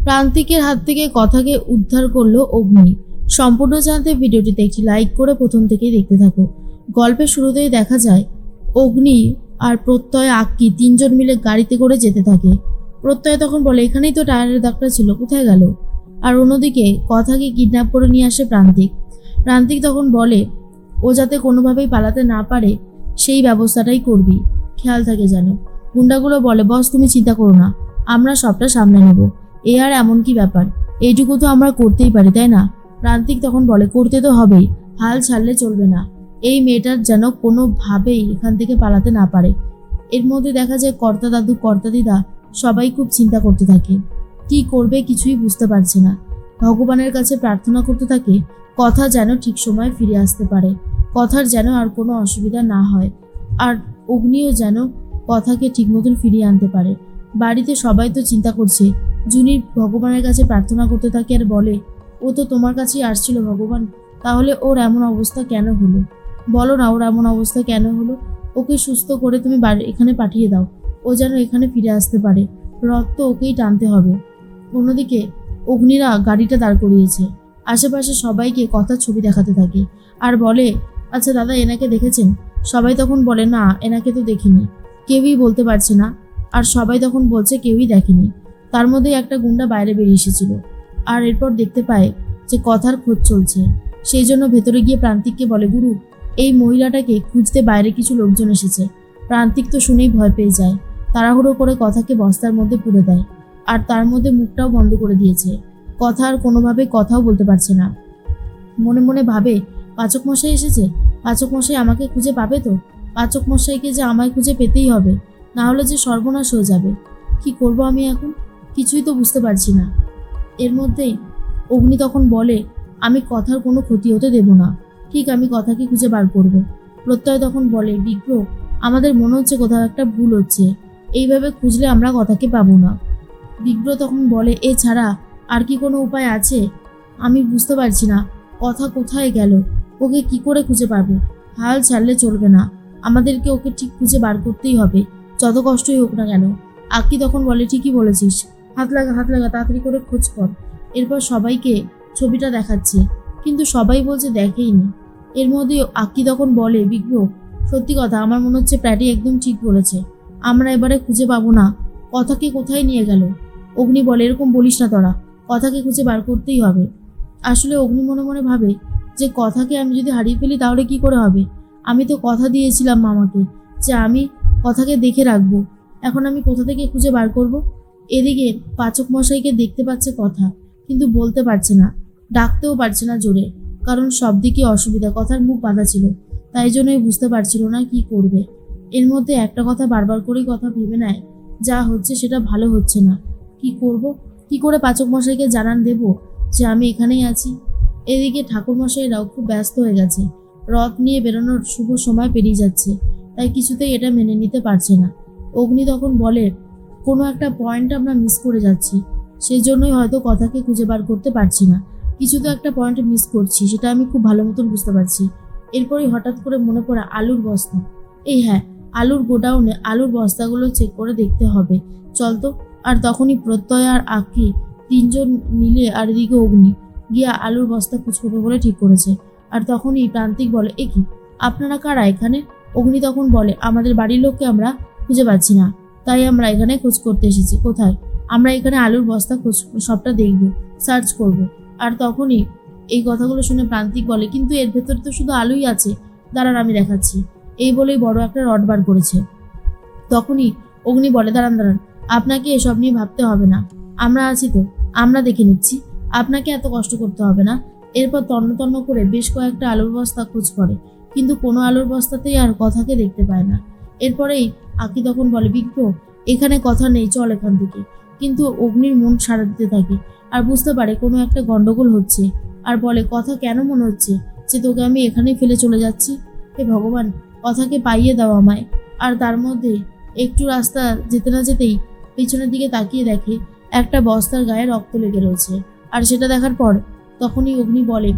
প্রান্তিকের হাত থেকে কথাকে উদ্ধার করলো অগ্নি। সম্পূর্ণ জানতে ভিডিওটিতে একটি লাইক করে প্রথম থেকেই দেখতে থাকো। গল্পের শুরুতেই দেখা যায় অগ্নি আর প্রত্যয় আক্কি তিনজন মিলে গাড়িতে করে যেতে থাকে। প্রত্যয় তখন বলে, এখানেই তো টায়ারের দাগটা ছিল, কোথায় গেল? আর অন্যদিকে কথাকে কিডন্যাপ করে নিয়ে আসে প্রান্তিক। প্রান্তিক তখন বলে, ও যাতে কোনোভাবেই পালাতে না পারে সেই ব্যবস্থাটাই করবি, খেয়াল থাকে যেন। গুন্ডাগুলো বলে, বস তুমি চিন্তা করো না, আমরা সবটা সামলে নেব। এ আর এমন কি ব্যাপার, এইটুকু তো আমরা করতেই পারি, তাই না? প্রান্তিক তখন বলে, করতে তো হবেই, হাল ছাড়লে চলবে না। এই মেয়েটার যেন কোনোভাবেই এখান থেকে পালাতে না পারে। এর মধ্যে দেখা যায় কর্তা দাদু কর্তা দিদা সবাই খুব চিন্তা করতে থাকে, কি করবে কিছুই বুঝতে পারছে না। ভগবানের কাছে প্রার্থনা করতে থাকে কথা যেন ঠিক সময় ফিরে আসতে পারে, কথার যেন আর কোনো অসুবিধা না হয়, আর অগ্নিও যেন কথাকে ঠিক মতন ফিরিয়ে আনতে পারে। বাড়িতে সবাই তো চিন্তা করছে। জুনির ভগবানের কাছে প্রার্থনা করতে থাকে আর বলে, ও তো তোমার কাছেই আসছিল ভগবান, তাহলে ওর এমন অবস্থা কেন হলো? বলো না, ওর এমন অবস্থা কেন হলো? ওকে সুস্থ করে তুমি এখানে পাঠিয়ে দাও, ও যেন এখানে ফিরে আসতে পারে। রথ তো ওকেই টানতে হবে। অন্যদিকে অগ্নিরা গাড়িটা দাঁড় করিয়েছে। আশেপাশে সবাইকে কথার ছবি দেখাতে থাকে আর বলে, আচ্ছা দাদা এনাকে দেখেছেন? সবাই তখন বলে, না এনাকে তো দেখিনি। কেউই বলতে পারছে না, আর সবাই তখন বলছে কেউই দেখেনি। তার মধ্যে একটা গুন্ডা বাইরে বেরিয়ে এসেছিল আর এরপর দেখতে পায় যে কথার খোঁজ চলছে। সেই জন্য ভেতরে গিয়ে প্রান্তিককে বলে, গুরু এই মহিলাটাকে খুঁজতে বাইরে কিছু লোকজন এসেছে। প্রান্তিক তো শুনেই ভয় পেয়ে যায়, তাড়াহুড়ো করে কথাকে বস্তার মধ্যে পুরে দেয় আর তার মধ্যে মুখটাও বন্ধ করে দিয়েছে। কথা আর কোনোভাবে কথাও বলতে পারছে না। মনে মনে ভাবে, পাচক মশাই এসেছে, পাচক মশাই আমাকে খুঁজে পাবে তো? পাচক মশাইকে যে আমায় খুঁজে পেতেই হবে, না হলে যে সর্বনাশ হয়ে যাবে। কি করব আমি এখন, কিছুই তো বুঝতে পারছি না। এর মধ্যেই অগ্নি তখন বলে, আমি কথার কোনো ক্ষতি হতে দেব না, ঠিক আমি কথাকে খুঁজে বার করব। প্রত্যয় তখন বলে, বিগ্রহ আমাদের মনে হচ্ছে কোথাও একটা ভুল হচ্ছে, এইভাবে খুঁজলে আমরা কথাকে পাবো না। বিগ্রহ তখন বলে, এছাড়া আর কি কোনো উপায় আছে? আমি বুঝতে পারছি না কথা কোথায় গেল, ওকে কি করে খুঁজে পাবো? হাল ছাড়লে চলবে না, আমাদেরকে ওকে ঠিক খুঁজে বার করতেই হবে, যত কষ্টই হোক না কেন। আক্কি তখন বলে, ঠিকই বলেছিস, হাত লাগা হাত লাগা, তাড়াতাড়ি করে খোঁজ কর। এরপর সবাইকে ছবিটা দেখাচ্ছে, কিন্তু সবাই বলছে দেখেইনি। এর মধ্যে আক্কি তখন বলে, বিগ্রহ সত্যি কথা, আমার মনে হচ্ছে প্যাটি একদম ঠিক বলেছে, আমরা এবারে খুঁজে পাবো না। কথাকে কোথায় নিয়ে গেল? অগ্নি বলে, এরকম বলিস না তোরা, কথাকে খুঁজে বার করতেই হবে। আসলে অগ্নি মনে মনে ভাবে যে কথাকে আমি যদি হারিয়ে ফেলি তাহলে কি করে হবে? আমি তো কথা দিয়েছিলাম মামাকে যে আমি কথাকে দেখে রাখবো, এখন আমি কোথা থেকে খুঁজে বার করব? এদিকে পাচক মশাইকে দেখতে পাচ্ছে কথা, কিন্তু বলতে পারছে না, ডাকতেও পারছে না জোরে, কারণ সব দিকে অসুবিধা, কথার মুখ বাঁধা ছিল, তাই জন্যই বুঝতে পারছিল না কি করবে। এর মধ্যে একটা কথা বারবার করেই কথা ভেবে নেয়, যা হচ্ছে সেটা ভালো হচ্ছে না, কি করব? কি করে পাচক মশাইকে জানান দেব যে আমি এখানেই আছি? এদিকে ঠাকুরমশাইরাও খুব ব্যস্ত হয়ে গেছে, রথ নিয়ে বেরোনোর শুভ সময় পেরিয়ে যাচ্ছে, তাই কিছুতেই এটা মেনে নিতে পারছে না। অগ্নি তখন বলে, কোনো একটা পয়েন্ট আমরা মিস করে যাচ্ছি, সেই জন্যই হয়তো কথাকে খুঁজে বার করতে পারছি না। কিছু তো একটা পয়েন্ট মিস করছি, সেটা আমি খুব ভালো মতন বুঝতে পারছি। এরপরই হঠাৎ করে মনে পড়ে আলুর বস্তা। এই হ্যাঁ, আলুর গোডাউনে আলুর বস্তাগুলো চেক করে দেখতে হবে, চল তো। আর তখনই প্রত্যয় আর আক্কি তিনজন মিলে আর এদিকে অগ্নি গিয়া আলুর বস্তা খোঁজ করবে বলে ঠিক করেছে। আর তখনই প্রান্তিক বলে, এ কি, আপনারা কারা এখানে? অগ্নি তখন বলে, আমাদের বাড়ির লোককে আমরা খুঁজে পাচ্ছি না, তাই আমরা এখানে খোঁজ করতে এসেছি। কোথায়? আমরা এখানে আলুর বস্তা খোঁজ সবটা দেখব, সার্চ করব। আর তখনই এই কথাগুলো শুনে প্রান্তিক বলে, কিন্তু এর ভেতরে তো শুধু আলুই আছে, দাঁড়ান আমি দেখাচ্ছি। এই বলেই বড় একটা রড বার করেছে। তখনই অগ্নি বলে, দাঁড়ান দাঁড়ান, আপনাকে এসব নিয়ে ভাবতে হবে না, আমরা আছি তো, আমরা দেখে নিচ্ছি, আপনাকে এত কষ্ট করতে হবে না। এরপর তন্ন তন্ন করে বেশ কয়েকটা আলুর বস্তা খোঁজ করে, কিন্তু কোনো আলুর বস্তাতেই আর কথাকে দেখতে পায় না। এরপরেই আকি তখন বলে, বিগ্রহ এখানে কথা নেই, চল এখান থেকে। কিন্তু অগ্নির মন সাড়া দিতে থাকে আর বুঝতে পারে কোনো একটা গন্ডগোল হচ্ছে, আর বলে, কথা কেন মনে হচ্ছে যে তোকে আমি এখানেই ফেলে চলে যাচ্ছি? হে ভগবান, কথাকে পাইয়ে দাও আমায়। আর তার মধ্যে একটু রাস্তা যেতে না যেতেই পিছনের দিকে তাকিয়ে দেখে একটা বস্তার গায়ে রক্ত লেগে রয়েছে। আর সেটা দেখার পর তখনই অগ্নি বলে,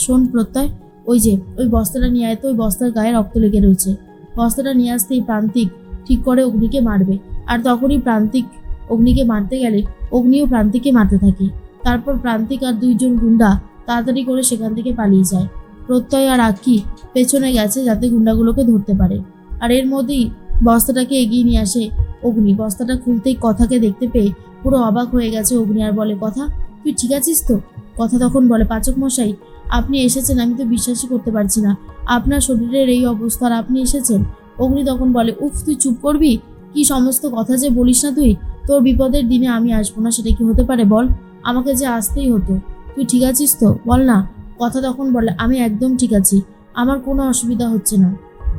শোন প্রত্যয়, ওই যে ওই বস্তাটা নিয়ে আয় তো, ওই বস্তার গায়ে রক্ত লেগে রয়েছে। বস্তাটা নিয়ে আসতেই প্রান্তিক ঠিক করে অগ্নিকে মারবে, আর তখনই প্রান্তিক অগ্নিকে মারতে গেলে অগ্নিও প্রান্তিককে মারতে থাকে। তারপর প্রান্তিক আর দুইজন গুন্ডা তাড়াতাড়ি করে সেখান থেকে পালিয়ে যায়। প্রত্যয় আর আক্কি পেছনে গেছে যাতে গুন্ডাগুলোকে ধরতে পারে। আর এর মধ্যেই বস্তাটাকে এগিয়ে নিয়ে আসে অগ্নি। বস্তাটা খুলতেই কথাকে দেখতে পেয়ে পুরো অবাক হয়ে গেছে অগ্নি, আর বলে, কথা তুই ঠিক আছিস তো? কথা তখন বলে, পাচক মশাই আপনি এসেছেন, আমি তো বিশ্বাসই করতে পারছি না, আপনার শরীরের এই অবস্থা আর আপনি এসেছেন। অগ্নি তখন বলে, উফ তুই চুপ করবি? কি সমস্ত কথা যে বলিস না তুই। তোর বিপদের দিনে আমি আসবো না সেটা কি হতে পারে বল? আমাকে যে আসতেই হতো। তুই ঠিক আছিস তো বল না। কথা তখন বলে, আমি একদম ঠিক আছি, আমার কোনো অসুবিধা হচ্ছে না।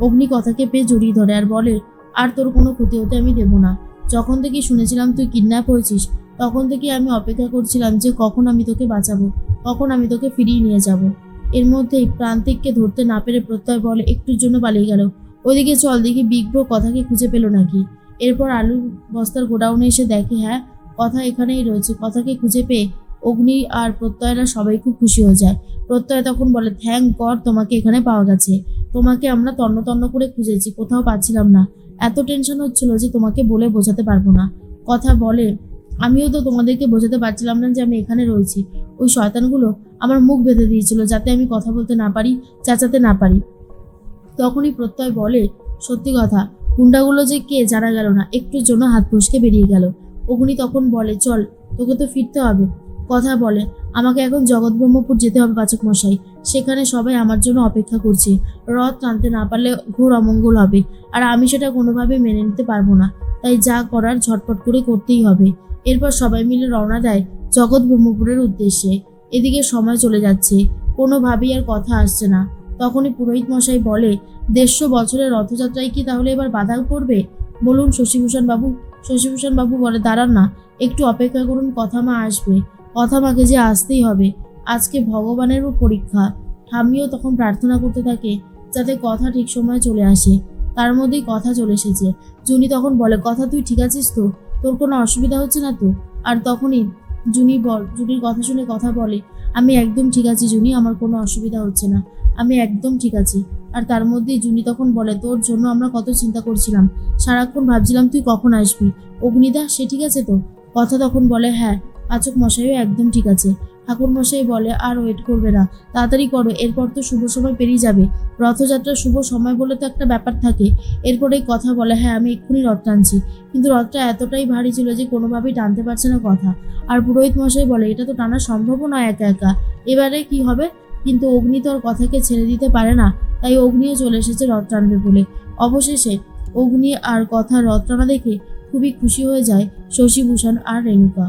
অগ্নি কথাকে পেয়ে জড়িয়ে ধরে আর বলে, আর তোর কোনো ক্ষতি হতে আমি দেবো না। যখন থেকে শুনেছিলাম তুই কিডন্যাপ হয়েছিস তখন থেকে আমি অপেক্ষা করছিলাম যে কখন আমি তোকে বাঁচাবো, কখন আমি তোকে ফিরিয়ে নিয়ে যাব। এর মধ্যেই প্রান্তিককে ধরতে না পেরে প্রত্যয় বলে, একটুর জন্য পালিয়ে গেল। ওইদিকে চল দেখি বিগ ব্রো কথাকে খুঁজে পেল নাকি। এরপর আলুর বস্তার গোডাউনে এসে দেখে হ্যাঁ কথা এখানেই রয়েছে। কথাকে খুঁজে পেয়ে অগ্নি আর প্রত্যয়রা সবাই খুব খুশি হয়ে যায়। প্রত্যয় তখন বলে, থ্যাংক গড তোমাকে এখানে পাওয়া গেছে। তোমাকে আমরা তন্ন তন্ন করে খুঁজেছি, কোথাও পাচ্ছিলাম না। এত টেনশন হচ্ছিল যে তোমাকে বলে বোঝাতে পারবো না। কথা বলে, আমিও তো তোমাদেরকে বোঝাতে পারছিলাম না যে আমি এখানে রয়েছি। ওই শয়তানগুলো আমার মুখ বেঁধে দিয়েছিল যাতে আমি কথা বলতে না পারি, চেঁচাতে না পারি। তখনই প্রত্যয় বলে, সত্যি কথা, গুন্ডাগুলো যে কে জানা গেল না, একটুর জন্য হাত ফসকে বেরিয়ে গেল। অগ্নি তখন বলে, চল তোকে তো ফিরতে হবে। কথা বলে, আমাকে এখন জগৎ ব্রহ্মপুর যেতে হবে পাচক মশাই, সেখানে সবাই আমার জন্য অপেক্ষা করছে। রথ টানতে না পারলে ঘোর অমঙ্গল হবে, আর আমি সেটা কোনোভাবে মেনে নিতে পারবো না। তাই যা করার ঝটপট করে করতেই হবে। এরপর সবাই মিলে রওনা দেয় জগৎ ব্রহ্মপুরের উদ্দেশ্যে। এদিকে সময় চলে যাচ্ছে, কোনোভাবেই আর কথা আসছে না। তখনই পুরোহিত মশাই বলে, 150 বছরের রথযাত্রায় কি তাহলে এবার বাধা পড়বে? বলুন শশীভূষণ বাবু। শশীভূষণ বাবু বলে, দাঁড়ান না, একটু অপেক্ষা করুন, কথা মা আসবে। কথা মাকে যে আসতেই হবে, আজকে ভগবানেরও পরীক্ষা। ঠাম্মিও তখন প্রার্থনা করতে থাকে যাতে কথা ঠিক সময়ে চলে আসে। তার মধ্যেই কথা চলে এসেছে। জুনি তখন বলে, কথা তুই ঠিক আছিস তো? তোর কোনো অসুবিধা হচ্ছে না তো? আর তখনই জুনির কথা শুনে কথা বলে, আমি একদম ঠিক আছি জুনি, আমার কোনো অসুবিধা হচ্ছে না, আমি একদম ঠিক আছি। আর তার মধ্যেই জুনি তখন বলে, তোর জন্য আমরা কত চিন্তা করছিলাম, সারাক্ষণ ভাবছিলাম তুই কখন আসবি। অগ্নিদা সে ঠিক আছে তো? কথা তখন বলে, হ্যাঁ পাচক মশাইও একদম ঠিক আছে। ঠাকুর মশাই বলে, আর ওয়েট করবে না, তাড়াতাড়ি করো, এরপর তো শুভ সময় পেরিয়ে যাবে। রথযাত্রার শুভ সময় বলে তো একটা ব্যাপার থাকে। এরপরেই কথা বলে, হ্যাঁ আমি এক্ষুনি রথ টানছি, কিন্তু রথটা এতটাই ভারী ছিল যে কোনোভাবেই টানতে পারছে না কথা। আর পুরোহিত মশাই বলে, এটা তো টানা সম্ভবও নয় একা একা, এবারে কি হবে? কিন্তু অগ্নি তো আর কথাকে ছেড়ে দিতে পারে না, তাই অগ্নিও চলে এসেছে রথ টানবে বলে। অবশেষে অগ্নি আর কথা রথ টানা দেখে খুবই খুশি হয়ে যায় শশীভূষণ আর রেণুকা।